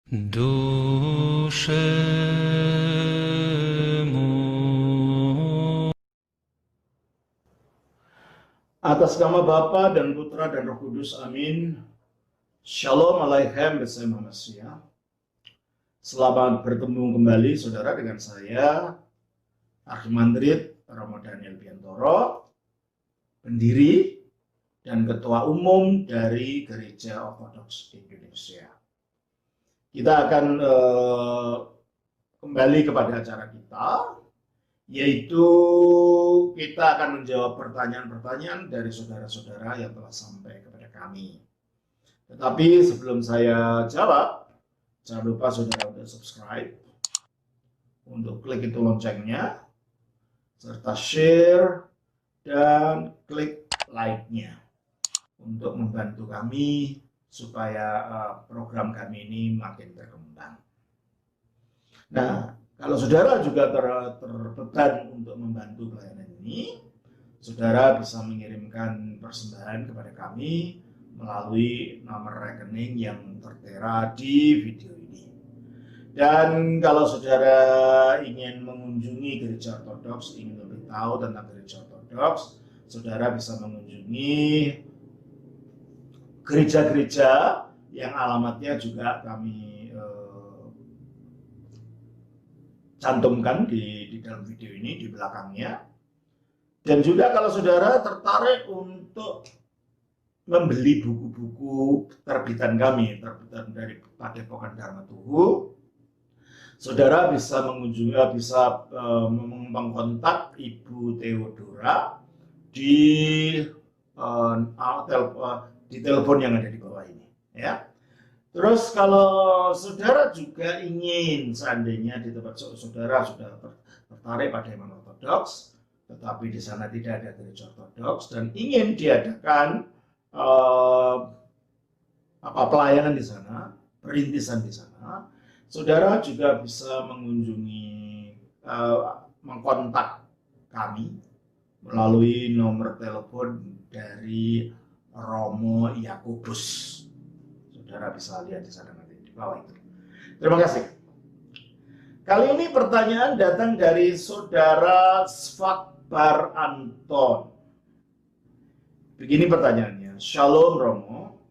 Dushemu. Atas nama Bapa dan Putra dan Roh Kudus, amin. Shalom Aleichem B'Shem HaMashiach. Selamat bertemu kembali saudara dengan saya, Archimandrit Romo Daniel Biantoro, pendiri dan Ketua Umum dari Gereja Ortodoks Indonesia. Kita akan kembali kepada acara kita, yaitu kita akan menjawab pertanyaan-pertanyaan dari saudara-saudara yang telah sampai kepada kami. Tetapi sebelum saya jawab, jangan lupa saudara untuk subscribe, untuk klik itu loncengnya, serta share dan klik like-nya untuk membantu kami supaya program kami ini makin berkembang. Nah, kalau saudara juga terbeban untuk membantu pelayanan ini, saudara bisa mengirimkan persembahan kepada kami melalui nomor rekening yang tertera di video ini. Dan kalau saudara ingin mengunjungi gereja ortodoks, ingin lebih tahu tentang gereja ortodoks, saudara bisa mengunjungi gereja-gereja yang alamatnya juga kami cantumkan di dalam video ini di belakangnya. Dan juga kalau saudara tertarik untuk membeli buku-buku terbitan kami, terbitan dari Padepokan Dharma Tuhu, saudara bisa mengunjungi, bisa mengkontak Ibu Theodora di telepon yang ada di bawah ini, ya. Terus kalau saudara juga ingin, seandainya di tempat saudara sudah tertarik pada iman ortodoks, tetapi di sana tidak ada gereja ortodoks dan ingin diadakan pelayanan di sana, perintisan di sana, saudara juga bisa mengunjungi, mengkontak kami melalui nomor telepon dari Romo Yakobus. Saudara bisa lihat di sana nanti di bawah itu. Terima kasih. Kali ini pertanyaan datang dari saudara Svakbar Anton. Begini pertanyaannya. Shalom Romo.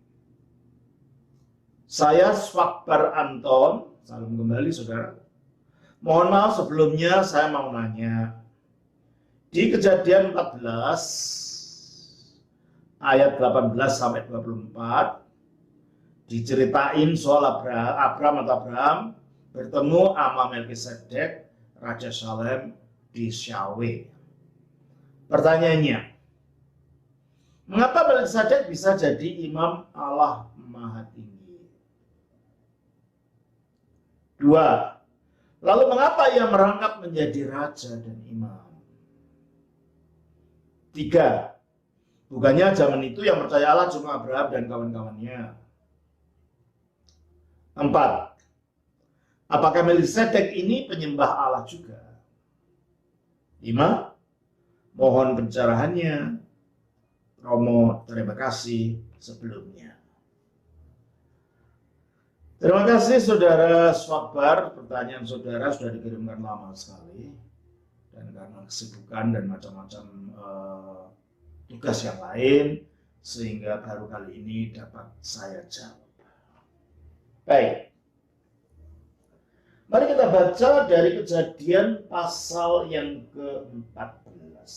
Saya Svakbar Anton. Salam kembali saudara. Mohon maaf sebelumnya saya mau nanya. Di Kejadian 14 ayat 18 sampai 24 diceritain soal Abraham bertemu sama Melkisedek, Raja Salem di Syawe. Pertanyaannya, mengapa Melkisedek bisa jadi imam Allah Maha Tinggi? 2. Lalu mengapa ia merangkap menjadi raja dan imam? 3. Bukannya zaman itu yang percaya Allah cuma Abraham dan kawan-kawannya. 4. Apakah Melkisedek ini penyembah Allah juga? 5. Mohon pencerahannya. Romo, terima kasih sebelumnya. Terima kasih saudara Swakbar. Pertanyaan saudara sudah dikirimkan lama sekali. Dan karena kesibukan dan macam-macam tugas yang lain, sehingga baru kali ini dapat saya jawab. Baik, mari kita baca dari Kejadian pasal yang ke-14.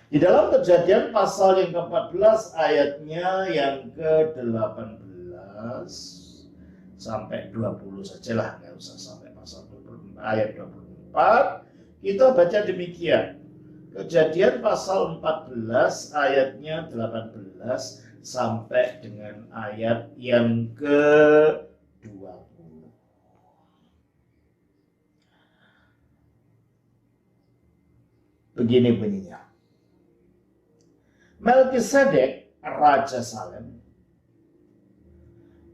Di dalam Kejadian pasal yang ke-14 ayatnya yang ke-18 sampai 20 sajalah, nggak usah sampai pasal 24, ayat 24. Kita baca demikian. Kejadian pasal 14 ayatnya 18 sampai dengan ayat yang ke-20. Begini bunyinya. Melkisedek, Raja Salem,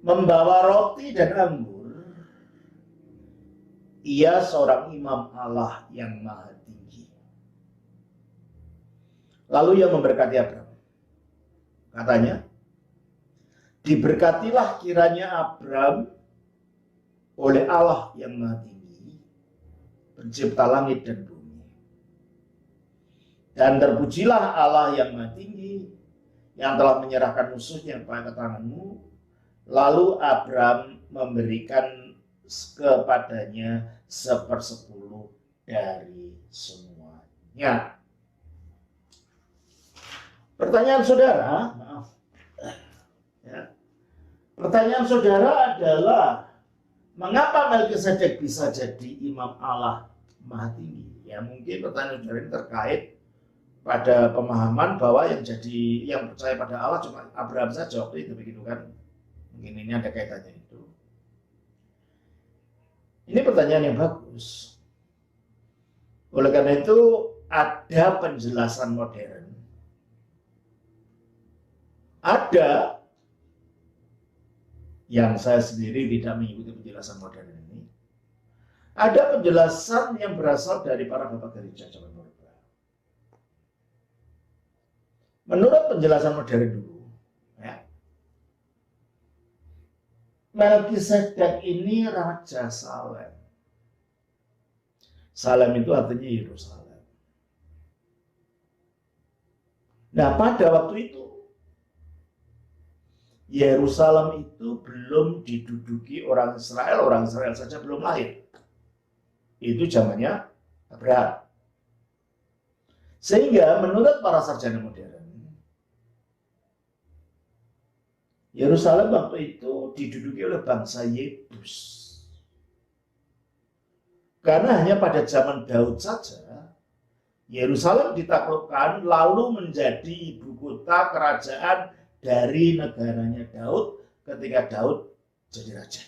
membawa roti dan anggur. Ia seorang imam Allah yang Maha Tinggi. Lalu ia memberkati Abraham. Katanya, diberkatilah kiranya Abram oleh Allah yang Maha Tinggi, pencipta langit dan bumi. Dan terpujilah Allah yang Maha Tinggi, yang telah menyerahkan musuhnya kepada tanganmu. Lalu Abram memberikan kepadanya 1/10 dari semuanya. Pertanyaan saudara, maaf. Ya. Pertanyaan saudara adalah, mengapa Melkisedek bisa jadi imam Allah Maha Tinggi? Ya, mungkin pertanyaan saudara ini terkait pada pemahaman bahwa yang percaya pada Allah cuma Abraham saja waktu itu, begitu kan? Mungkin ini ada kaitannya itu. Ini pertanyaan yang bagus. Oleh karena itu ada penjelasan modern. Ada yang saya sendiri tidak mengikuti penjelasan modern ini. Ada penjelasan yang berasal dari para bapak gereja zaman purba. Menurut penjelasan modern dulu, ya, Melkisedek ini Raja Salem. Salem itu artinya Yerusalem. Nah, pada waktu itu Yerusalem itu belum diduduki orang Israel saja belum lahir. Itu zamannya Abraham. Sehingga menurut para sarjana modern, Yerusalem waktu itu diduduki oleh bangsa Yebus. Karena hanya pada zaman Daud saja, Yerusalem ditaklukkan lalu menjadi ibu kota kerajaan dari negaranya Daud ketika Daud jadi raja.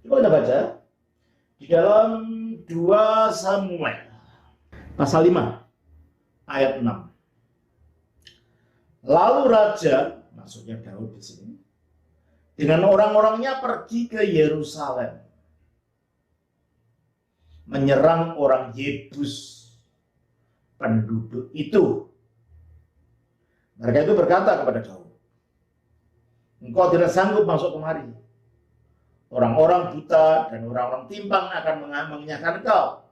Coba kita baca di dalam 2 Samuel pasal 5 ayat 6. Lalu raja, maksudnya Daud di sini, dengan orang-orangnya pergi ke Yerusalem, menyerang orang Yebus, penduduk itu. Mereka itu berkata kepada Daud, engkau tidak sanggup masuk kemari. Orang-orang buta dan orang-orang timpang akan mengenyahkan engkau.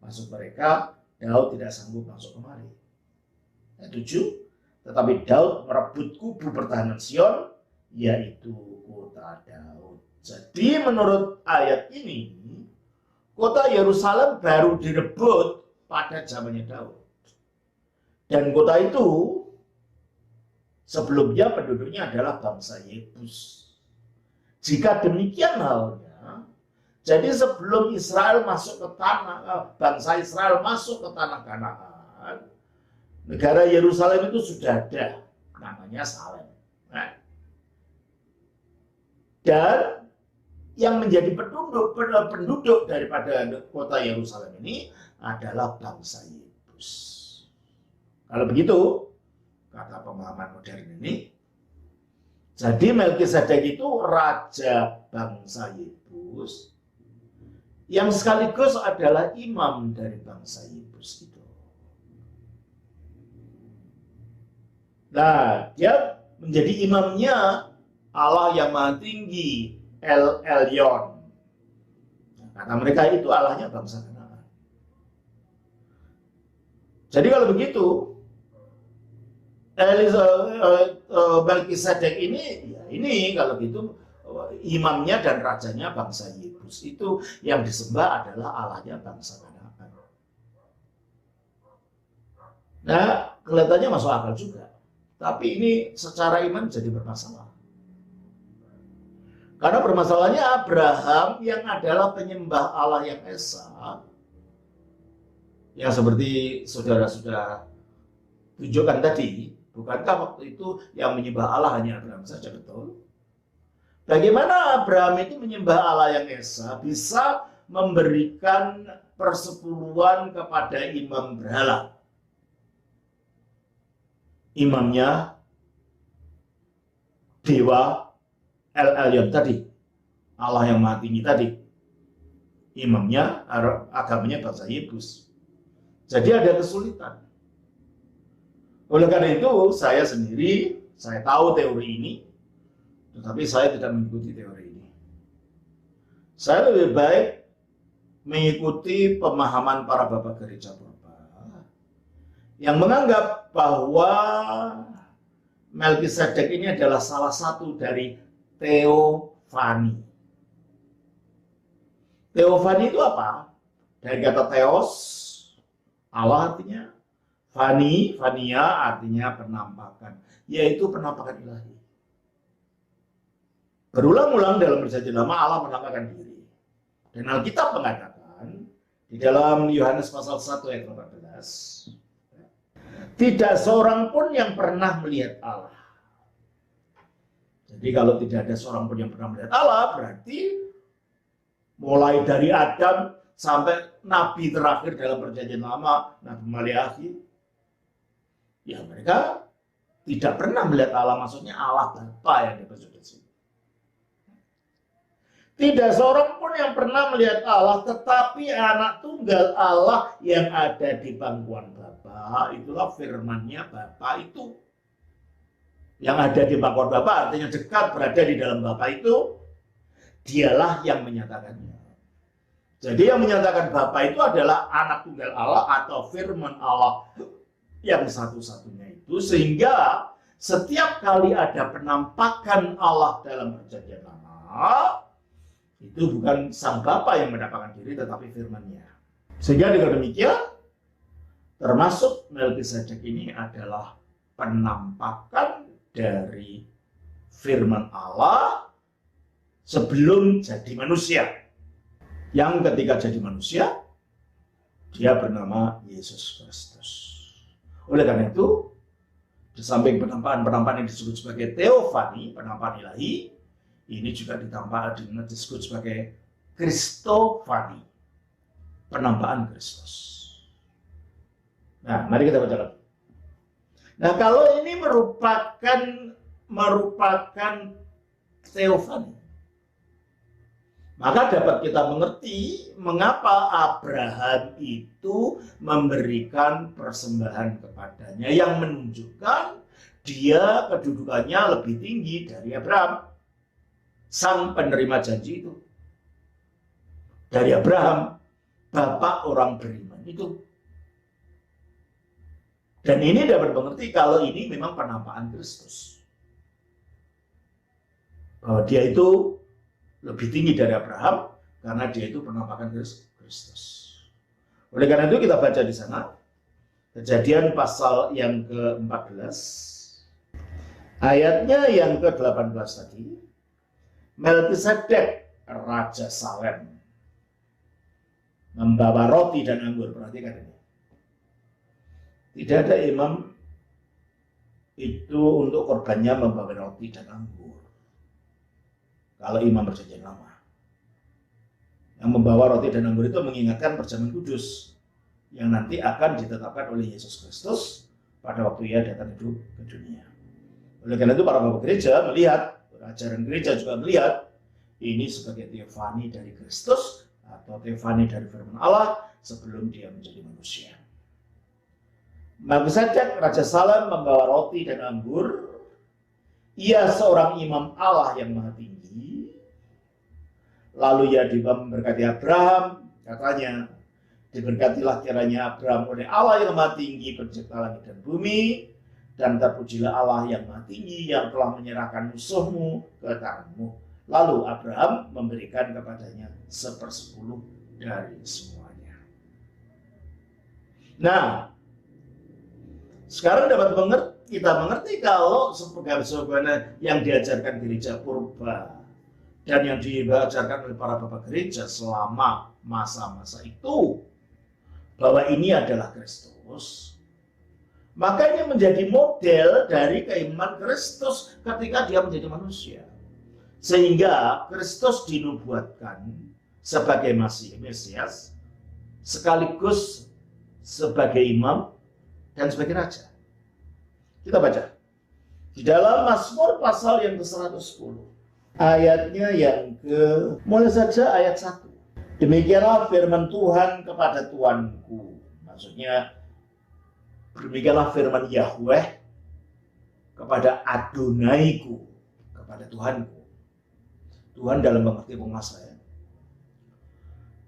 Maksud mereka, Daud tidak sanggup masuk kemari. Ayat 7, tetapi Daud merebut kubu pertahanan Sion, yaitu kota Daud. Jadi menurut ayat ini, kota Yerusalem baru direbut pada zamannya Daud. Dan kota itu sebelumnya penduduknya adalah bangsa Yebus. Jika demikian halnya, jadi sebelum Israel masuk ke bangsa Israel masuk ke tanah Kanaan, negara Yerusalem itu sudah ada, namanya Salem. Nah, dan yang menjadi penduduk daripada kota Yerusalem ini adalah bangsa Yebus. Kalau begitu, kata pemahaman modern ini, jadi Melkisedek itu raja bangsa Yebus yang sekaligus adalah imam dari bangsa Yebus itu. Nah, dia menjadi imamnya Allah yang Maha Tinggi, El Elyon. Kata mereka itu Allahnya bangsa Kanaan. Jadi kalau begitu, Melkisedek ini, ya ini kalau gitu imamnya dan rajanya bangsa Yebus itu yang disembah adalah Allahnya bangsa Kanaan. Nah, kelihatannya masuk akal juga. Tapi ini secara iman jadi bermasalah. Karena permasalahannya Abraham yang adalah penyembah Allah yang esa, yang seperti saudara-saudara tunjukkan tadi, bukankah waktu itu yang menyembah Allah hanya Abraham saja, betul? Bagaimana Abraham itu menyembah Allah yang esa bisa memberikan persepuluhan kepada imam berhala? Imamnya Dewa El Elyon tadi, Allah yang Maha Tinggi tadi. Imamnya agamanya bangsa Yebus. Jadi ada kesulitan. Oleh karena itu, saya sendiri Saya tahu teori ini, tetapi saya tidak mengikuti teori ini. Saya lebih baik mengikuti pemahaman para bapak gereja purba yang menganggap bahwa Melkisedek ini adalah salah satu dari teofani. Teofani itu apa? Dari kata theos, Allah artinya, fani, fania artinya penampakan, yaitu penampakan ilahi. Berulang-ulang dalam perjanjian lama Allah menampakkan diri. Dan Alkitab mengatakan di dalam Yohanes pasal 1 ayat 18, tidak seorang pun yang pernah melihat Allah. Jadi kalau tidak ada seorang pun yang pernah melihat Allah, berarti mulai dari Adam sampai Nabi terakhir dalam perjanjian lama, Nabi Maleakhi, ya mereka tidak pernah melihat Allah, maksudnya Allah Bapa yang dimaksud di sini. Tidak seorang pun yang pernah melihat Allah, tetapi anak tunggal Allah yang ada di pangkuan Bapa, itulah firman-Nya Bapa itu. Yang ada di pangkuan Bapa artinya dekat berada di dalam Bapa itu, dialah yang menyatakannya. Jadi yang menyatakan Bapa itu adalah anak tunggal Allah atau firman Allah yang satu-satunya itu, sehingga setiap kali ada penampakan Allah dalam perjanjian lama, itu bukan sang Bapa yang menampakkan diri, tetapi firman-Nya. Sehingga dengan demikian, termasuk Melkisedek ini adalah penampakan dari firman Allah sebelum jadi manusia. Yang ketika jadi manusia, dia bernama Yesus Kristus. Oleh karena itu, di samping penampakan-penampakan yang disebut sebagai teofani, penampakan ilahi, ini juga disebut sebagai Kristofani, penampakan Kristus. Nah, mari kita baca lagi. Nah, kalau ini merupakan teofani, maka dapat kita mengerti mengapa Abraham itu memberikan persembahan kepadanya, yang menunjukkan dia kedudukannya lebih tinggi dari Abraham, sang penerima janji itu. Dari Abraham, bapak orang beriman itu. Dan ini dapat mengerti kalau ini memang penampakan Kristus. Bahwa dia itu lebih tinggi dari Abraham karena dia itu penampakan Kristus. Oleh karena itu kita baca di sana Kejadian pasal yang ke-14 ayatnya yang ke-18 tadi. Melkisedek Raja Salem membawa roti dan anggur. Perhatikan ini. Tidak ada imam itu untuk korbannya membawa roti dan anggur. Kalau imam perjanjian lama, yang membawa roti dan anggur itu mengingatkan perjamuan kudus yang nanti akan ditetapkan oleh Yesus Kristus pada waktu ia datang ke dunia. Oleh karena itu para bapak gereja melihat, ajaran gereja juga melihat ini sebagai teofani dari Kristus atau teofani dari firman Allah sebelum dia menjadi manusia. Melkisedek Raja Salem membawa roti dan anggur. Ia seorang imam Allah yang maha tinggi. Lalu ia memberkati Abraham, katanya, diberkatilah kiranya Abraham oleh Allah yang maha tinggi, pencipta langit dan bumi, dan terpujilah Allah yang maha tinggi yang telah menyerahkan musuhmu ke tanganmu. Lalu Abraham memberikan kepadanya 1/10 dari semuanya. Nah, sekarang kita mengerti kalau sebagaimana yang diajarkan gereja purba dan yang diajarkan oleh para bapak gereja selama masa-masa itu, bahwa ini adalah Kristus, maka ini menjadi model dari keimanan Kristus ketika dia menjadi manusia. Sehingga Kristus dinubuatkan sebagai Mesias, sekaligus sebagai imam dan sebagai raja. Kita baca di dalam Mazmur pasal yang ke-110 ayatnya yang mulai saja ayat 1. Demikianlah firman Tuhan kepada Tuanku. Maksudnya demikianlah firman Yahweh kepada Adonaiku, kepada Tuhanku. Tuhan dalam pengertian penguasa ya.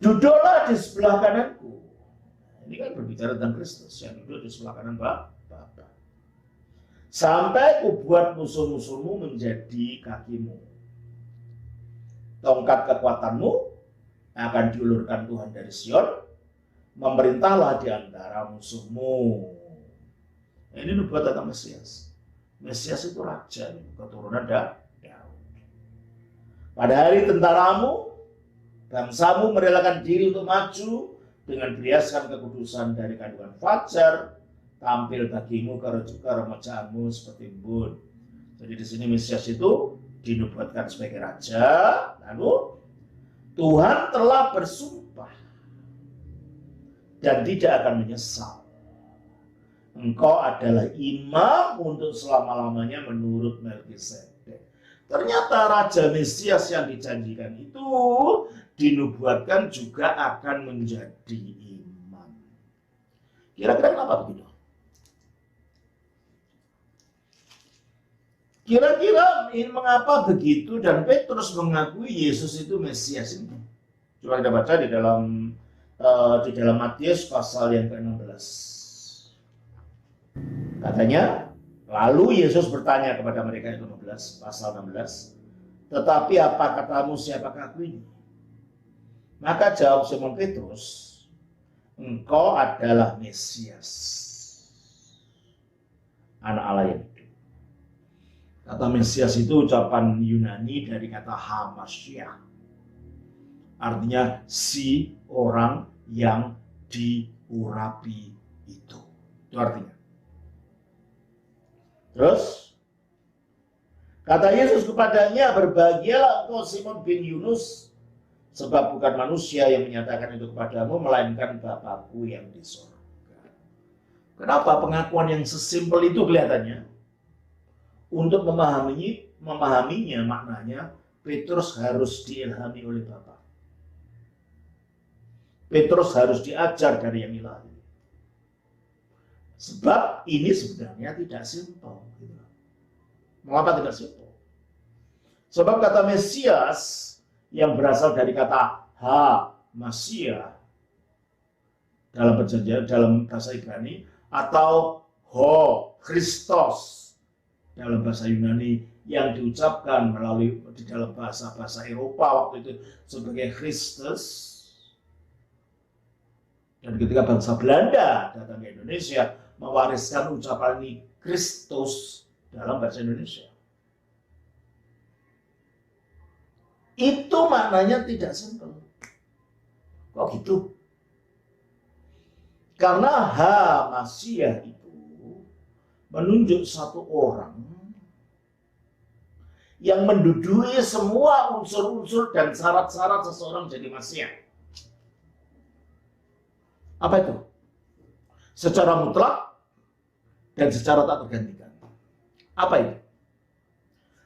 Duduklah di sebelah kananku. Ini kan berbicara tentang Kristus yang duduk di sebelah kanan Bapa. Sampai ku buat musuh-musuhmu menjadi kakimu. Tongkat kekuatanmu akan diulurkan Tuhan dari Sion. Memerintahlah di antara musuhmu. Ini nubuat tentang Mesias. Mesias itu raja, keturunan Daud. Pada hari tentaramu, bangsamu merelakan diri untuk maju dengan beriaskan kekudusan dari kandungan fajar, tampil bagimu keremejaanmu seperti embun. Jadi di sini Mesias itu dinubuatkan sebagai raja, lalu Tuhan telah bersumpah dan tidak akan menyesal. Engkau adalah imam untuk selama-lamanya menurut Melkisedek. Ternyata Raja Mesias yang dijanjikan itu dinubuatkan juga akan menjadi imam. Kira-kira kenapa begitu? Kira-kira mengapa begitu dan Petrus mengakui Yesus itu Mesias ini? Coba kita baca di dalam Matius pasal yang ke-16. Katanya, lalu Yesus bertanya kepada mereka yang 16, pasal 16, tetapi apa katamu siapakah aku ini? Maka jawab Simon Petrus, engkau adalah Mesias, anak Allah yang hidup. Kata Mesias itu ucapan Yunani dari kata Hamashiach. Artinya si orang yang diurapi itu. Itu artinya. Terus kata Yesus kepadanya, berbahagialah engkau Simon bin Yunus, sebab bukan manusia yang menyatakan itu kepadamu, melainkan Bapakku yang di surga. Kenapa pengakuan yang sesimpel itu kelihatannya? Untuk memahaminya maknanya, Petrus harus diilhami oleh Bapa. Petrus harus diajar dari yang ilahi. Sebab ini sebenarnya tidak simpel. Mengapa tidak simpel? Sebab kata Mesias yang berasal dari kata Ha-Mashiach dalam perjanjian dalam bahasa Ibrani atau Ho Christos dalam bahasa Yunani yang diucapkan melalui di dalam bahasa Eropa waktu itu sebagai Christus. Dan ketika bangsa Belanda datang ke Indonesia mewariskan ucapan ini Kristus dalam bahasa Indonesia. Itu maknanya tidak simpel. Kok gitu? Karena Ha-Mashiach itu menunjuk satu orang yang menduduki semua unsur-unsur dan syarat-syarat seseorang jadi Masiah. Apa itu? Secara mutlak dan secara tak tergantikan. Apa itu?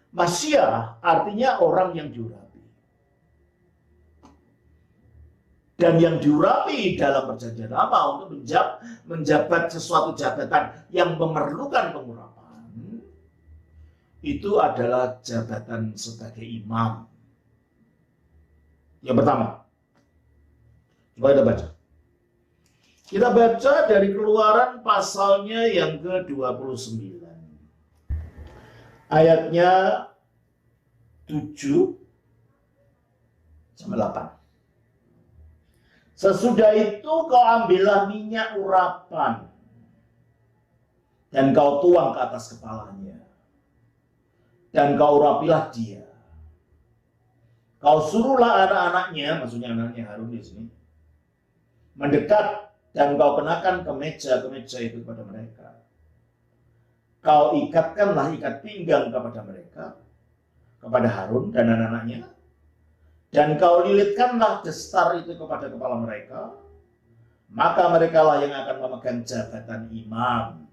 Masiah artinya orang yang diurapi. Dan yang diurapi dalam perjanjian lama untuk menjabat sesuatu jabatan yang memerlukan pengurapan itu adalah jabatan sebagai imam. Yang pertama, coba kita baca. Kita baca dari Keluaran pasalnya yang ke-29. Ayatnya 7 sampai 8. Sesudah itu kau ambillah minyak urapan dan kau tuang ke atas kepalanya. Dan kau urapilah dia. Kau suruhlah anak-anaknya, maksudnya anaknya Harun di sini, mendekat dan kau kenakan kemeja itu kepada mereka. Kau ikatkanlah ikat pinggang kepada mereka, kepada Harun dan anak-anaknya, dan kau lilitkanlah destar itu kepada kepala mereka, maka merekalah yang akan memegang jabatan imam.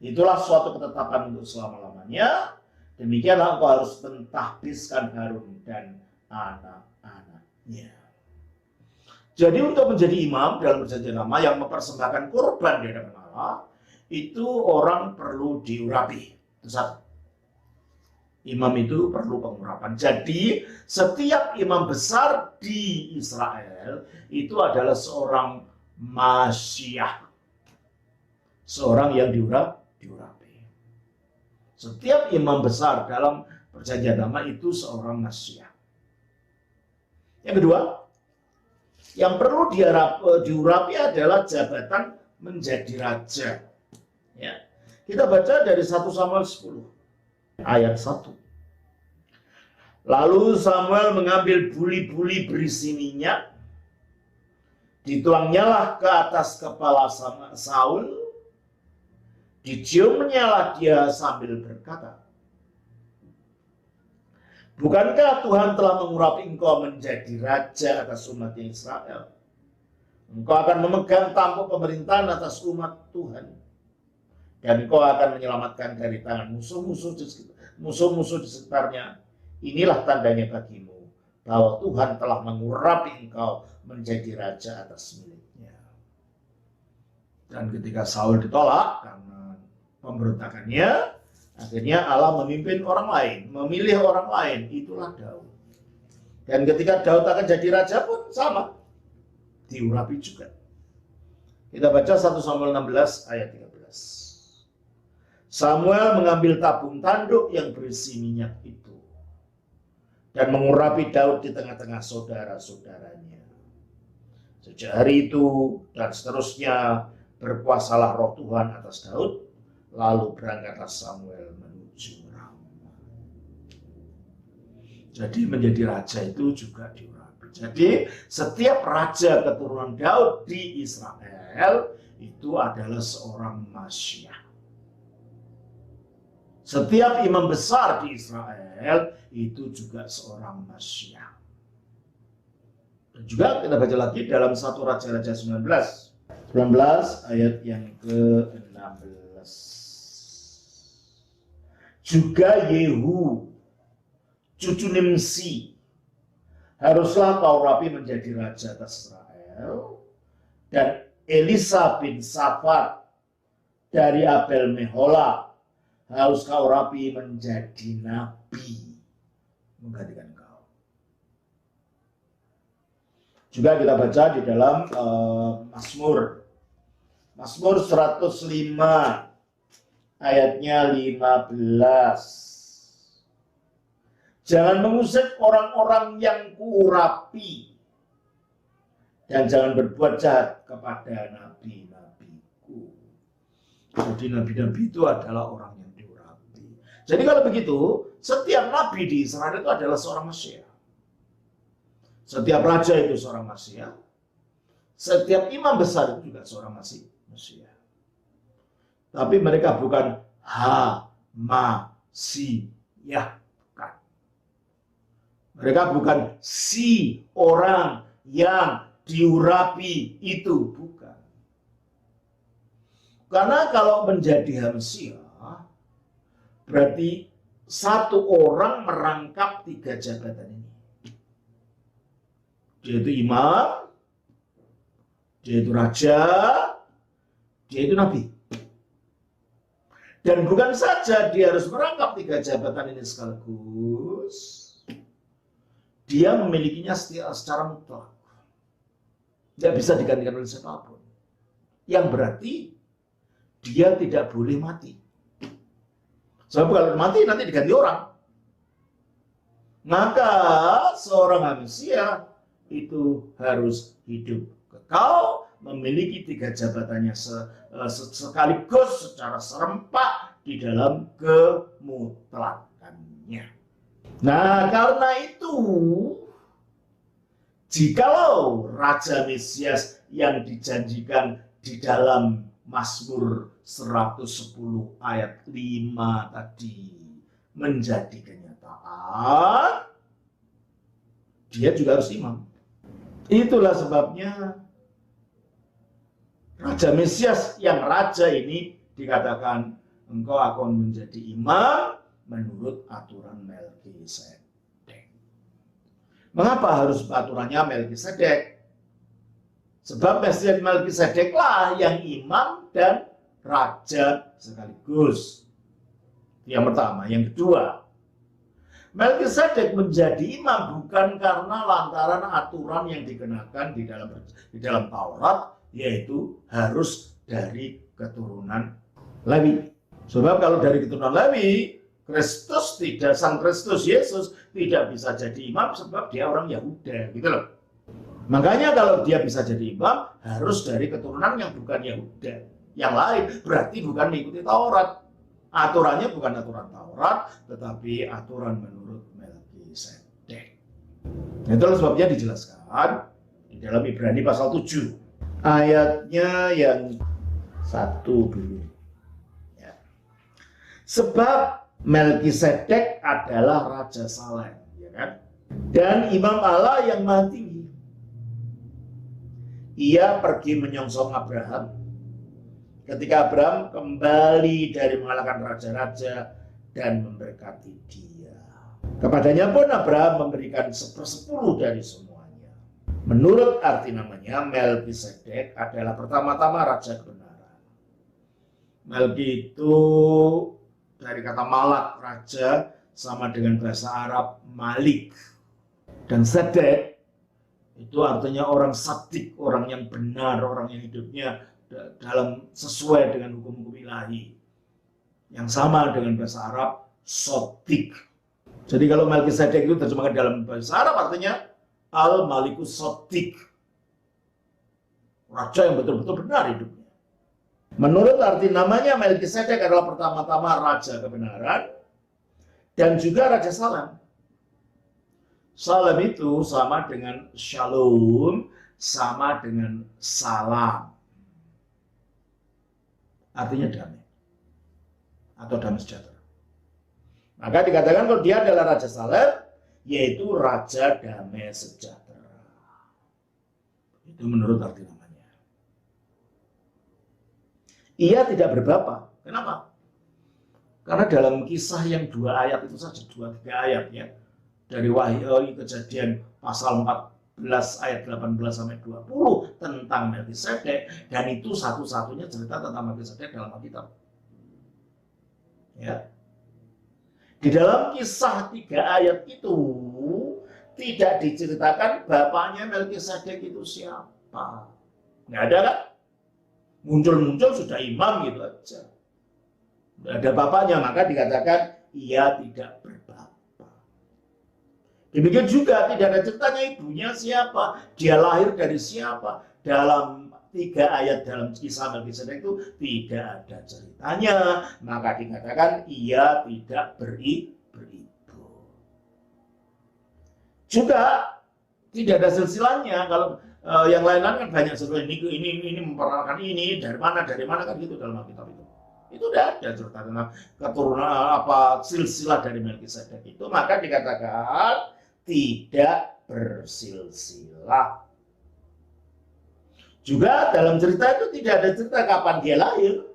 Itulah suatu ketetapan untuk selama-lamanya. Demikianlah engkau harus mentahbiskan Harun dan anak-anaknya. Jadi untuk menjadi imam dalam perjanjian lama yang mempersembahkan kurban di hadapan Allah, itu orang perlu diurapi. Itu satu. Imam itu perlu pengurapan. Jadi setiap imam besar di Israel itu adalah seorang Masyiah. Seorang yang diurapi. Setiap imam besar dalam perjanjian lama itu seorang Masyiah. Yang kedua, yang perlu diurapi adalah jabatan menjadi raja. Ya. Kita baca dari 1 Samuel 10 ayat 1. Lalu Samuel mengambil buli-buli berisi minyak, dituangnyalah ke atas kepala Saul, diciumnyalah dia sambil berkata, bukankah Tuhan telah mengurapi engkau menjadi raja atas umat Israel? Engkau akan memegang tampuk pemerintahan atas umat Tuhan. Dan engkau akan menyelamatkan dari tangan musuh-musuh di sekitarnya. Inilah tandanya bagimu bahwa Tuhan telah mengurapi engkau menjadi raja atas miliknya. Dan ketika Saul ditolak karena pemberontakannya, akhirnya Allah memimpin orang lain, memilih orang lain, itulah Daud. Dan ketika Daud akan jadi raja pun sama, diurapi juga. Kita baca 1 Samuel 16 ayat 13. Samuel mengambil tabung tanduk yang berisi minyak itu dan mengurapi Daud di tengah-tengah saudara-saudaranya. Sejak hari itu dan seterusnya berkuasalah roh Tuhan atas Daud. Lalu berangkatlah Samuel menuju Rama. Jadi menjadi raja itu juga diurapi. Jadi setiap raja keturunan Daud di Israel itu adalah seorang Masyiah. Setiap imam besar di Israel itu juga seorang Masyiah. Dan juga kita baca lagi dalam 1 Raja-Raja 19 ayat yang ke-16. Juga Yehu, cucu Nimsi, haruslah kau rapi menjadi raja atas Israel. Dan Elisa bin Safat dari Abel Mehola, harus kau rapi menjadi nabi, menggantikan kau. Juga kita baca di dalam Mazmur 105 ayatnya 15. Jangan mengusik orang-orang yang kuurapi, dan jangan berbuat jahat kepada nabi-nabiku. Jadi nabi-nabi itu adalah orang yang diurapi. Jadi kalau begitu, setiap nabi di Israel itu adalah seorang Masyiah. Setiap raja itu seorang Masyiah. Setiap imam besar itu juga seorang Masyiah. Tapi mereka bukan Masyiah. Bukan. Mereka bukan si orang yang diurapi itu. Bukan. Karena kalau menjadi Masyiah, berarti satu orang merangkap 3 jabatan ini. Dia itu imam, dia itu raja, dia itu nabi. Dan bukan saja dia harus merangkap 3 jabatan ini sekaligus, dia memilikinya secara mutlak. Tidak bisa digantikan oleh siapapun. Yang berarti dia tidak boleh mati. Sebab kalau mati nanti diganti orang. Maka seorang Masyiah itu harus hidup kekal, memiliki 3 jabatannya sekaligus secara serempak di dalam kemutlakannya. Nah, karena itu, jikalau Raja Mesias yang dijanjikan di dalam Mazmur 110 ayat 5 tadi menjadi kenyataan, dia juga harus imam. Itulah sebabnya Raja Mesias yang raja ini dikatakan engkau akan menjadi imam menurut aturan Melkisedek. Mengapa harus aturannya Melkisedek? Sebab Mesias Melkisedeklah yang imam dan raja sekaligus. Yang pertama. Yang kedua, Melkisedek menjadi imam bukan karena lantaran aturan yang dikenakan di dalam Taurat, yaitu harus dari keturunan Lewi. Sebab kalau dari keturunan Lewi, Sang Kristus Yesus tidak bisa jadi imam sebab dia orang Yahuda, gitu loh. Makanya kalau dia bisa jadi imam, harus dari keturunan yang bukan Yahuda. Yang lain berarti bukan mengikuti Taurat. Aturannya bukan aturan Taurat, tetapi aturan menurut Melkisedek. Itulah sebabnya dijelaskan di dalam Ibrani pasal 7. Ayatnya yang 1 dulu. Ya. Sebab Melkisedek adalah Raja Salem, ya kan? Dan Imam Allah yang Maha Tinggi. Ia pergi menyongsong Abraham ketika Abraham kembali dari mengalahkan raja-raja dan memberkati dia. Kepadanya pun Abraham memberikan 1/10 dari semuanya. Menurut arti namanya, Melkisedek adalah pertama-tama raja kebenaran. Melki itu dari kata malak, raja, sama dengan bahasa Arab malik. Dan sedek itu artinya orang sadik, orang yang benar, orang yang hidupnya dalam sesuai dengan hukum-hukum ilahi. Yang sama dengan bahasa Arab sodik. Jadi kalau Melkisedek itu terjemahkan dalam bahasa Arab artinya al-malikus sodik. Raja yang betul-betul benar hidupnya. Menurut arti namanya, Melkisedek adalah pertama-tama raja kebenaran dan juga Raja Salem. Salem itu sama dengan shalom, sama dengan salam. Artinya damai atau damai sejahtera. Maka dikatakan kalau dia adalah Raja Salem, yaitu Raja Damai Sejahtera. Itu menurut arti namanya. Ia tidak berbapa. Kenapa? Karena dalam Kisah yang 2 ayat itu saja, 2-3 ayat ya. Dari Wahyu Kejadian pasal 14 ayat 18 sampai 20 tentang Melkisedek, dan itu satu-satunya cerita tentang Melkisedek dalam Alkitab. Ya. Di dalam Kisah 3 ayat itu tidak diceritakan bapaknya Melkisedek itu siapa. Nggak ada kan? Muncul-muncul sudah imam gitu aja. Tidak ada bapaknya, maka dikatakan ia tidak berbapa. Demikian juga tidak ada ceritanya ibunya siapa, dia lahir dari siapa. Dalam 3 ayat dalam Kisah Melkisedek itu tidak ada ceritanya, maka dikatakan ia tidak beribu. Juga tidak ada silsilahnya. Kalau yang lain-lain kan banyak silsilah, ini memperkenalkan ini dari mana kan gitu dalam Alkitab itu. Itu udah ada cerita tentang keturunan silsilah dari Melkisedek itu, maka dikatakan tidak bersilsilah. Juga dalam cerita itu tidak ada cerita kapan dia lahir,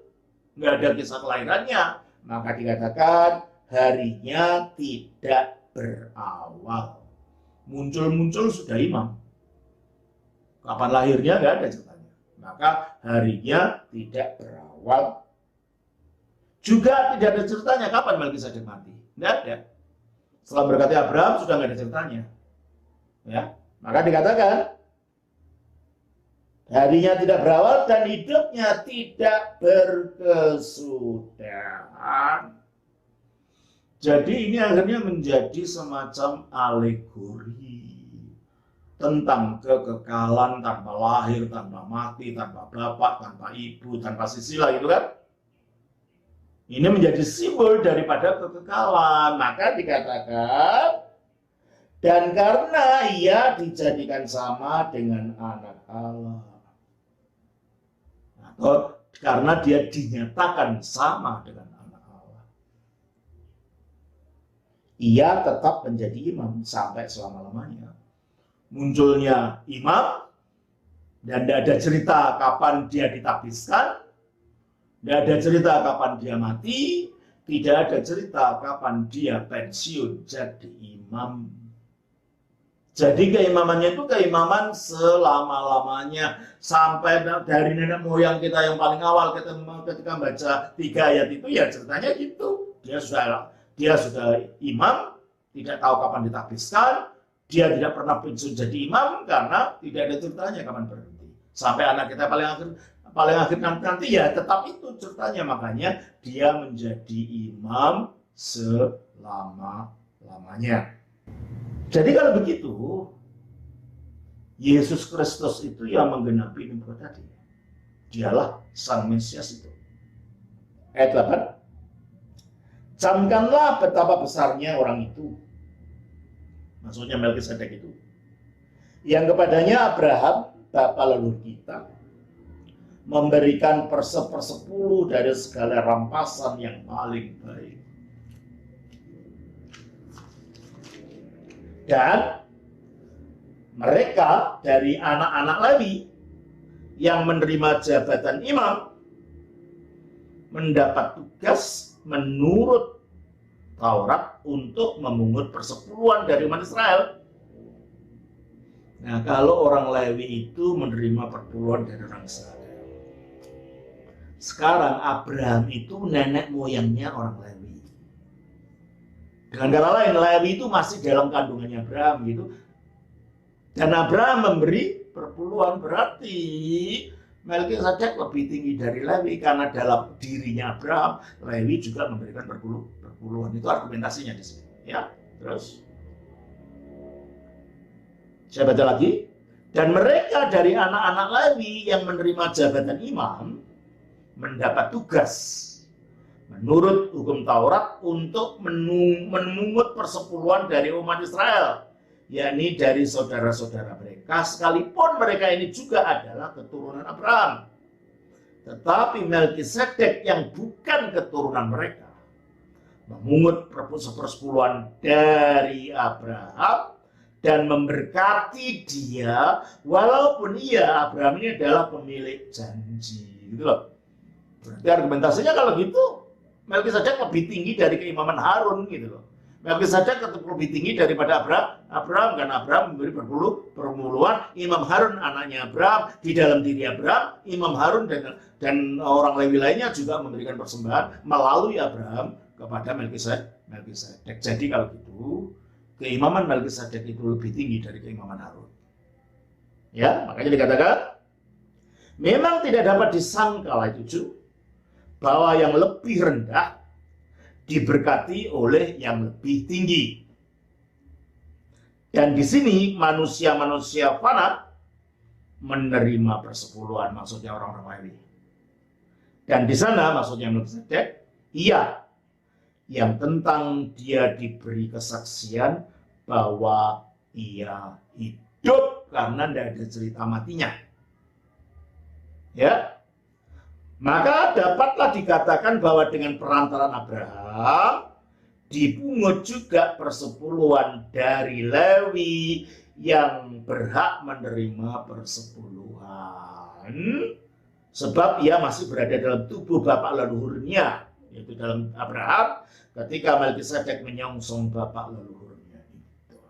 nggak ada kisah kelahirannya, maka dikatakan harinya tidak berawal. Muncul-muncul sudah imam. Kapan lahirnya nggak ada ceritanya. Maka harinya tidak berawal. Juga tidak ada ceritanya kapan Melkisedek mati. Nggak ada. Setelah berkati Abraham sudah nggak ada ceritanya. Ya, maka dikatakan harinya tidak berawal dan hidupnya tidak berkesudahan. Jadi ini akhirnya menjadi semacam alegori tentang kekekalan tanpa lahir, tanpa mati, tanpa bapak, tanpa ibu, tanpa sisilah gitu kan. Ini menjadi simbol daripada kekekalan. Maka dikatakan, dan karena ia dijadikan sama dengan anak Allah. Atau karena dia dinyatakan sama dengan anak Allah. Ia tetap menjadi imam sampai selama-lamanya. Munculnya imam, dan tidak ada cerita kapan dia ditabiskan, tidak ada cerita kapan dia mati, tidak ada cerita kapan dia pensiun jadi imam. Jadi keimamannya itu keimaman selama-lamanya, sampai dari nenek moyang kita yang paling awal ketika baca 3 ayat itu ya ceritanya gitu. dia sudah imam, tidak tahu kapan ditabiskan, dia tidak pernah pensiun jadi imam karena tidak ada ceritanya kapan berhenti. Sampai anak kita paling akhir nanti ya tetap itu ceritanya, makanya dia menjadi imam selama-lamanya. Jadi kalau begitu, Yesus Kristus itu yang menggenapi nubuat tadi. Dialah Sang Mesias itu. Ayat 8. Camkanlah betapa besarnya orang itu. Maksudnya Melkisedek itu. Yang kepadanya Abraham, bapa leluhur kita, memberikan per-10 dari segala rampasan yang paling baik. Dan mereka dari anak-anak Lewi yang menerima jabatan imam mendapat tugas menurut Taurat untuk memungut persepuluhan dari umat Israel. Nah, kalau orang Lewi itu menerima perpuluhan dari orang Israel. Sekarang Abraham itu nenek moyangnya orang Lewi. Dengan kata lain, Lewi itu masih dalam kandungannya Abraham gitu. Dan Abraham memberi perpuluhan, berarti Melkisedek lebih tinggi dari Lewi karena dalam dirinya Abraham, Lewi juga memberikan perpuluhan. Itu argumentasinya di sini. Ya, terus saya baca lagi. Dan mereka dari anak-anak Lewi yang menerima jabatan imam mendapat tugas menurut hukum Taurat untuk memungut persepuluhan dari umat Israel, yakni dari saudara-saudara mereka, sekalipun mereka ini juga adalah keturunan Abraham. Tetapi Melkisedek yang bukan keturunan mereka memungut persepuluhan dari Abraham dan memberkati dia, walaupun Abraham ini adalah pemilik janji. Gitu loh. Berarti argumentasinya kalau gitu, Melkisedek lebih tinggi dari keimaman Harun gitu loh. Melkisedek tetap lebih tinggi daripada Abraham karena Abraham memberi perpuluhan. Imam Harun anaknya Abraham, di dalam diri Abraham, Imam Harun dan orang Lewi lainnya juga memberikan persembahan melalui Abraham kepada Melkisedek. Jadi kalau gitu, keimaman Melkisedek itu lebih tinggi dari keimaman Harun. Ya, makanya dikatakan memang tidak dapat disangkal itu bahwa yang lebih rendah diberkati oleh yang lebih tinggi. Dan di sini manusia-manusia fana menerima persepuluhan, maksudnya orang-orang Lewi. Dan di sana maksudnya Melkisedek, yang tentang dia diberi kesaksian bahwa ia hidup karena tidak ada cerita matinya. Ya. Maka dapatlah dikatakan bahwa dengan perantaran Abraham dipungut juga persepuluhan dari Lewi yang berhak menerima persepuluhan, sebab ia masih berada dalam tubuh bapak leluhurnya, yaitu dalam Abraham, ketika Melkisedek menyongsong bapak leluhurnya itu.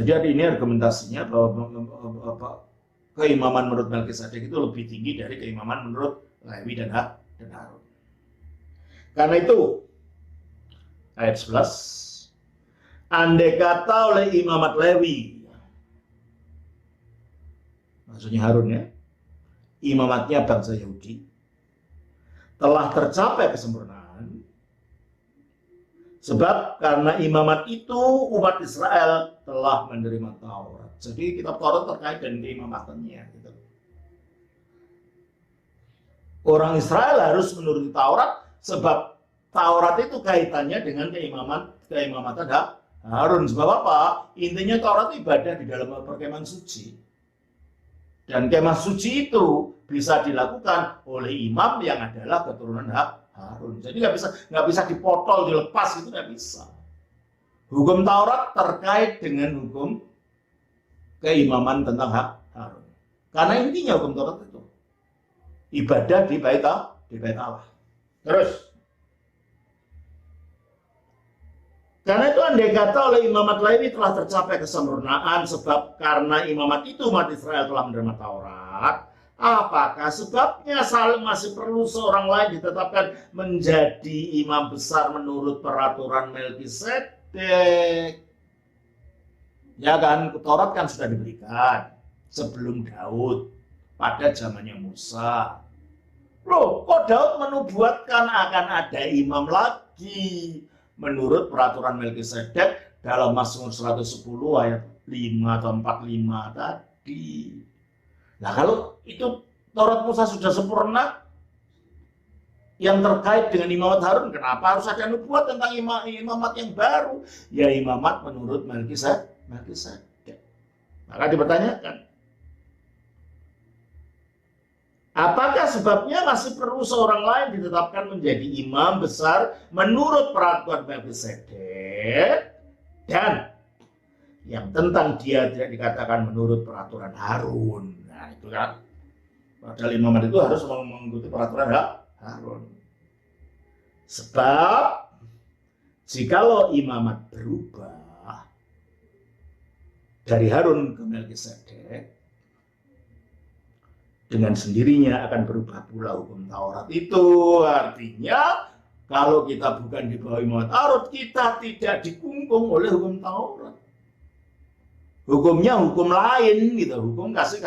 Jadi ini argumentasinya bahwa keimaman menurut Melkisedek itu lebih tinggi dari keimaman menurut Lewi dan Harun. Karena itu, ayat 11, andai kata oleh imamat Lewi, maksudnya Harun ya, imamatnya bangsa Yahudi, telah tercapai kesempurnaan, sebab karena imamat itu umat Israel telah menerima Taurat. Jadi kitab Taurat terkait dengan keimamatannya. Gitu. Orang Israel harus menuruti Taurat sebab Taurat itu kaitannya dengan keimamatan Harun. Sebab apa? Intinya Taurat ibadah di dalam perkemahan suci. Dan kemah suci itu bisa dilakukan oleh imam yang adalah keturunan Harun. Jadi nggak bisa dipotol, dilepas, itu nggak bisa. Hukum Taurat terkait dengan hukum keimaman tentang Harun. Karena intinya hukum Taurat itu ibadah di bait Allah. Terus, karena itu andai kata oleh imamat Lewi telah tercapai kesempurnaan, sebab karena imamat itu umat Israel telah menerima Taurat, Apakah sebabnya Salib masih perlu seorang lain ditetapkan menjadi imam besar menurut peraturan Melkisedek? Ya kan, Taurat kan sudah diberikan sebelum Daud pada zamannya Musa. Loh, kok Daud menubuatkan akan ada imam lagi menurut peraturan Melkisedek dalam Mazmur 110 ayat 5 atau 45 tadi. Nah, kalau itu Taurat Musa sudah sempurna yang terkait dengan imamat Harun, kenapa harus ada nubuat tentang imamat yang baru? Ya, imamat menurut Melkisedek. Maka dipertanyakan, apakah sebabnya masih perlu seorang lain ditetapkan menjadi imam besar menurut peraturan Melkisedek, dan yang tentang dia tidak dikatakan menurut peraturan Harun? Nah, itu kan, padahal imamat itu harus mengikuti peraturan Harun. Sebab jikalau imamat berubah dari Harun ke Melkisedek, dengan sendirinya akan berubah pula hukum Taurat itu. Artinya kalau kita bukan di bawah imamat Harun, kita tidak dikungkung oleh hukum Taurat. Hukumnya hukum lain gitu, hukum kasih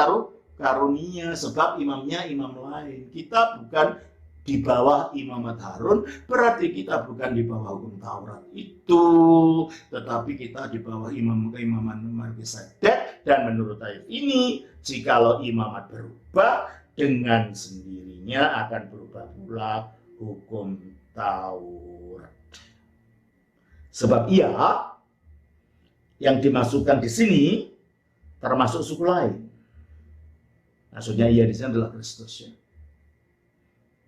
karunia, sebab imamnya imam lain. Kita bukan di bawah imamat Harun, berarti kita bukan di bawah hukum Taurat itu, tetapi kita di bawah keimaman Melkisedek. Dan menurut ayat ini, jikalau imamat berubah, dengan sendirinya akan berubah pula hukum Taurat. Sebab ia yang dimasukkan di sini termasuk suku lain. Maksudnya ia di sini adalah Kristus, ya.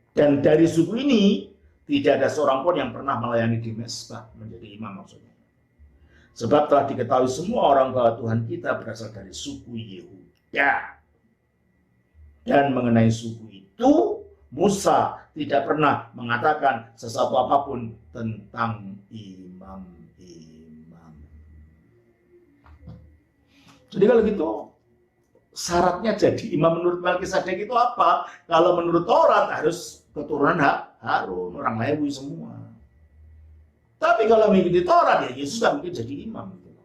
Dan dari suku ini tidak ada seorang pun yang pernah melayani di Mesbah menjadi imam maksudnya. Sebab telah diketahui semua orang bahwa Tuhan kita berasal dari suku Yehuda. Dan mengenai suku itu, Musa tidak pernah mengatakan sesuatu apapun tentang imam-imam. Jadi kalau gitu, syaratnya jadi imam menurut Melkisedek itu apa? Kalau menurut Taurat harus keturunan Harun, orang Lewi semua. Tapi kalau mengikuti Taurat, ya Yesus tidak mungkin jadi imam. Gitu.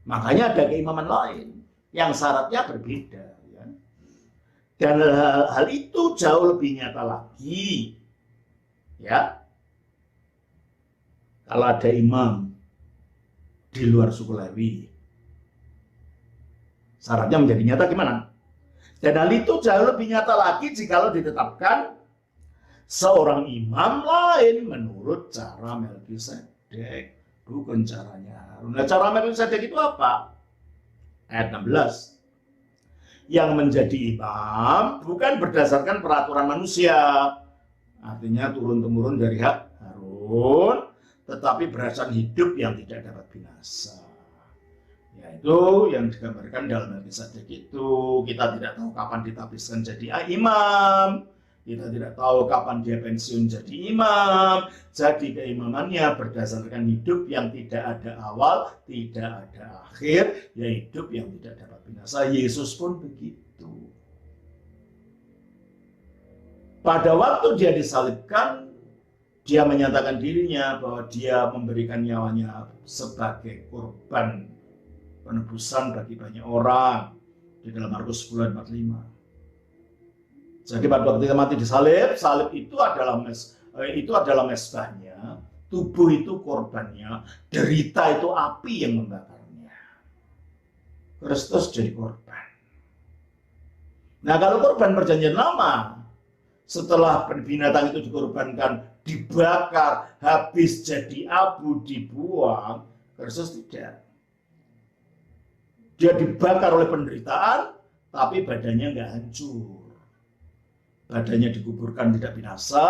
Makanya ada keimaman lain yang syaratnya berbeda. Ya. Dan hal itu jauh lebih nyata lagi. Ya, kalau ada imam di luar suku Lewi, syaratnya menjadi nyata gimana? Dan hal itu jauh lebih nyata lagi jikalau ditetapkan seorang imam lain menurut cara Melkisedek, bukan caranya Harun. Nah, cara Melkisedek itu apa? Ayat 16. Yang menjadi imam bukan berdasarkan peraturan manusia, artinya turun-temurun dari Harun, tetapi berdasarkan hidup yang tidak dapat binasa. Yaitu yang digambarkan dalam Melkisedek itu. Kita tidak tahu kapan ditapiskan jadi imam. Kita tidak tahu kapan dia pensiun jadi imam. Jadi keimamannya berdasarkan hidup yang tidak ada awal, tidak ada akhir, yaitu hidup yang tidak dapat binasa. Yesus pun begitu. Pada waktu dia disalibkan, dia menyatakan dirinya bahwa dia memberikan nyawanya sebagai korban penebusan bagi banyak orang di dalam Markus 10:45. Jadi pada waktu dia mati disalib, salib itu adalah mesbahnya, tubuh itu korbannya, derita itu api yang membakarnya. Kristus jadi korban. Nah, kalau korban perjanjian lama, setelah binatang itu dikorbankan, dibakar, habis jadi abu, dibuang, Kristus tidak. Dia dibakar oleh penderitaan, tapi badannya nggak hancur. Badannya dikuburkan tidak binasa,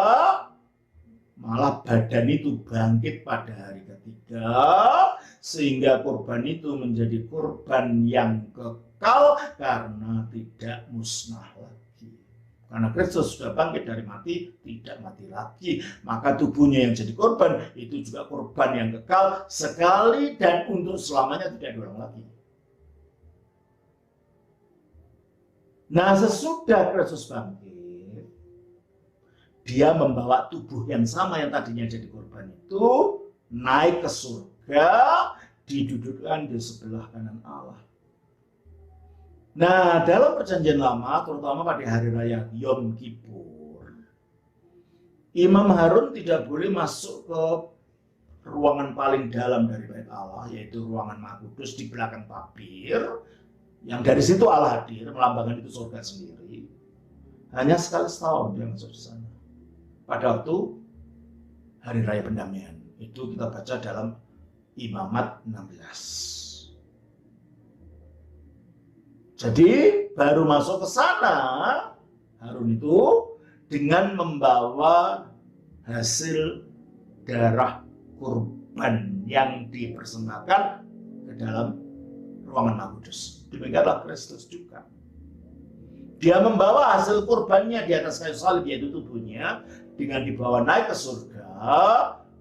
malah badan itu bangkit pada hari ketiga, sehingga korban itu menjadi korban yang kekal karena tidak musnah lagi. Karena Kristus sudah bangkit dari mati, tidak mati lagi. Maka tubuhnya yang jadi korban, itu juga korban yang kekal sekali dan untuk selamanya, tidak diulang lagi. Nah, sesudah Kristus bangkit, dia membawa tubuh yang sama yang tadinya jadi korban itu naik ke surga, didudukkan di sebelah kanan Allah. Nah, dalam perjanjian lama, terutama pada hari raya Yom Kippur, Imam Harun tidak boleh masuk ke ruangan paling dalam dari bait Allah, yaitu ruangan Maha Kudus di belakang tabir, yang dari situ Allah hadir, melambangkan itu surga sendiri. Hanya sekali setahun dia masuk di sana. Pada waktu hari raya pendamaian, itu kita baca dalam Imamat 16. Jadi baru masuk ke sana, Harun itu dengan membawa hasil darah kurban yang dipersembahkan ke dalam ruangan Maha Kudus. Demikianlah Kristus juga. Dia membawa hasil kurbannya di atas kayu salib, yaitu tubuhnya, dengan dibawa naik ke surga,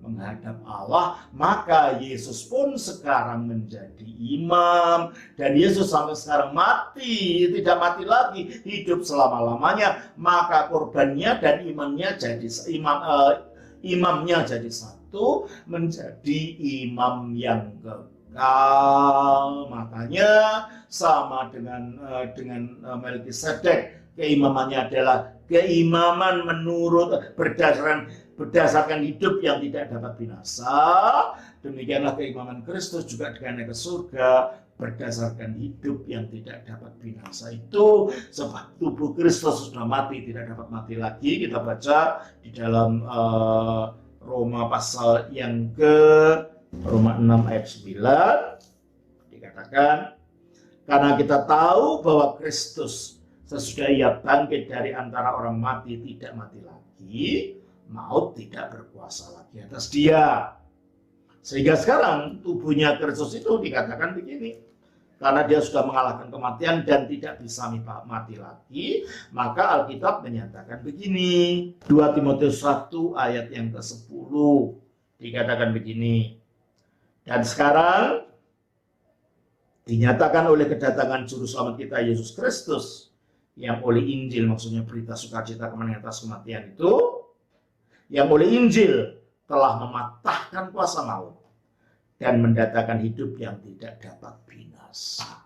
menghadap Allah. Maka Yesus pun sekarang menjadi imam, dan Yesus sampai sekarang mati, tidak mati lagi, hidup selama-lamanya. Maka kurbannya dan imamnya jadi imamnya jadi satu, menjadi imam yang kekal. Makanya sama dengan Melkisedek, keimamannya adalah keimaman menurut berdasarkan hidup yang tidak dapat binasa. Demikianlah keimaman Kristus juga dengan naik ke surga berdasarkan hidup yang tidak dapat binasa. Itu sebab tubuh Kristus sudah mati, tidak dapat mati lagi. Kita baca di dalam Roma pasal yang Roma 6 ayat 9 dikatakan, karena kita tahu bahwa Kristus sesudah ia bangkit dari antara orang mati tidak mati lagi, maut tidak berkuasa lagi atas dia. Sehingga sekarang tubuhnya Kristus itu dikatakan begini, karena dia sudah mengalahkan kematian dan tidak bisa mati lagi, maka Alkitab menyatakan begini. 2 Timotius 1 ayat yang ke-10 dikatakan begini. Dan sekarang dinyatakan oleh kedatangan juru selamat kita Yesus Kristus, yang oleh Injil, maksudnya berita sukacita kemenangan atas kematian itu, yang oleh Injil telah mematahkan kuasa maut dan mendatangkan hidup yang tidak dapat binasa.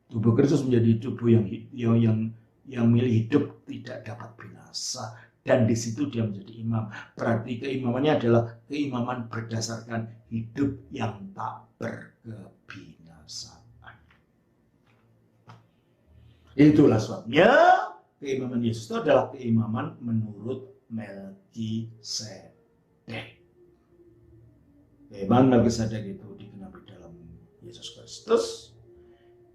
Tubuh Kristus menjadi tubuh yang milik hidup tidak dapat binasa, dan di situ dia menjadi imam. Berarti keimamannya adalah keimaman berdasarkan hidup yang tak berkebinasaan. Itulah sebabnya keimaman Yesus itu adalah keimaman menurut Melkisedek. Keimaman Melkisedek itu digenapi dalam Yesus Kristus.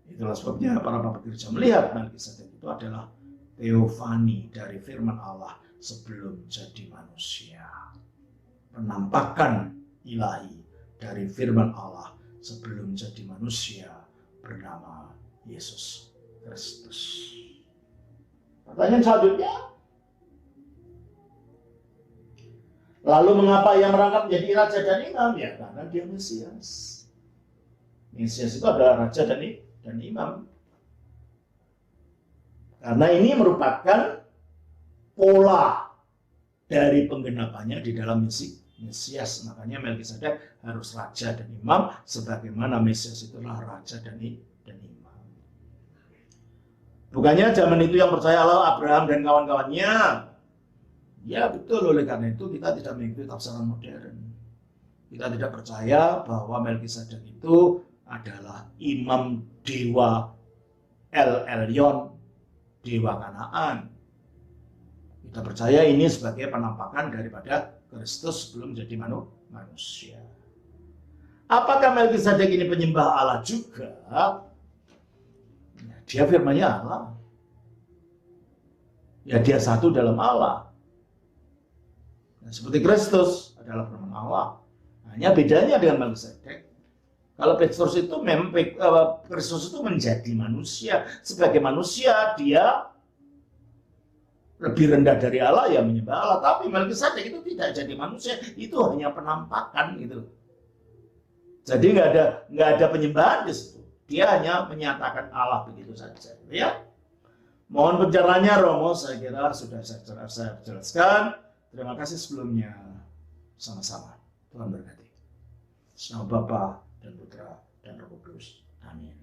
Itulah sebabnya para bapak gereja melihat Melkisedek itu adalah teofani dari firman Allah sebelum jadi manusia. Penampakan ilahi dari firman Allah sebelum jadi manusia bernama Yesus Kristus. Pertanyaan selanjutnya, lalu mengapa ia merangkap menjadi raja dan imam? Ya karena dia Mesias. Mesias itu adalah raja dan imam. Karena ini merupakan pola dari penggenapannya di dalam Mesias. Makanya Melkisedek harus raja dan imam, sebagaimana Mesias itulah raja dan imam. Bukannya zaman itu yang percaya Allah Abraham dan kawan-kawannya. Ya betul, oleh karena itu kita tidak mengikuti tafsiran modern. Kita tidak percaya bahwa Melkisedek itu adalah imam dewa El Elyon, dewa Kanaan. Kita percaya ini sebagai penampakan daripada Kristus sebelum jadi manusia. Apakah Melkisedek ini penyembah Allah juga? Dia firman-Nya Allah. Ya dia satu dalam Allah. Nah, seperti Kristus adalah firman Allah. Hanya bedanya dengan Melkisedek. Kalau Kristus itu menjadi manusia. Sebagai manusia dia lebih rendah dari Allah, ya menyembah Allah. Tapi Melkisedek itu tidak jadi manusia. Itu hanya penampakan gitu. Jadi nggak ada penyembahan di situ. Dia hanya menyatakan Allah begitu saja, ya. Mohon pencerahannya Romo, saya kira sudah saya jelaskan. Terima kasih sebelumnya. Sama-sama. Tuhan berkati. Nama Bapa dan Putra dan Roh Kudus. Amin.